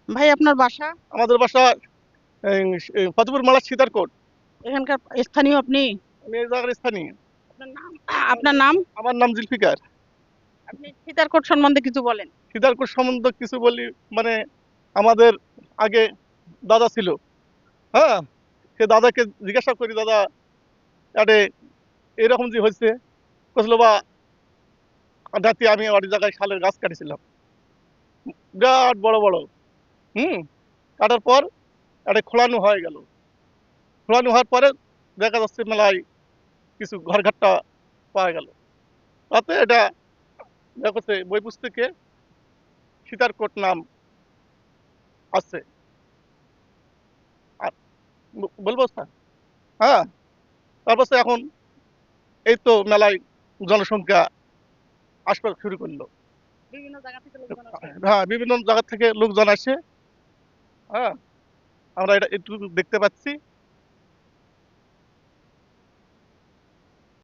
ভাই আপনার বাসা? আমাদের বাসা ফতেপুর মালা সীতারকোট। এখানকার স্থানীয় আপনি? আমি এই জায়গার স্থানীয়। আপনার নাম? আপনার নাম? আমার নাম জুলফিকার। আপনি সীতারকোট সম্বন্ধে কিছু বলেন। সীতারকোট সম্বন্ধে কিছু বলি, মানে আমাদের আগে দাদা ছিল। হ্যাঁ, সে দাদাকে জিজ্ঞাসা করি, দাদা আরে এরকম যে হয়েছে, কছিল বা রাতে আমি ওই জায়গায় শালের গাছ কাটিছিলাম, বিরাট বড় বড়। হুম, কাটার পর এটা খোলানো হয়ে গেল। খোলানো হওয়ার পরে দেখা যাচ্ছে মেলায় কিছু ঘরঘাট্টা পাওয়া গেল। তাতে এটা দেখা যাচ্ছে বই পুস্তকে সীতারকোট নাম আছে। আর বলবো স্যার? হ্যাঁ, তারপর তো এখন এই তো মেলায় জনসংখ্যা আসতে শুরু করলো। বিভিন্ন জায়গা থেকে লোকজন আসে। হ্যাঁ, বিভিন্ন জায়গা থেকে লোকজন আসে। হ্যাঁ, আমরা এটা একটু দেখতে পাচ্ছি।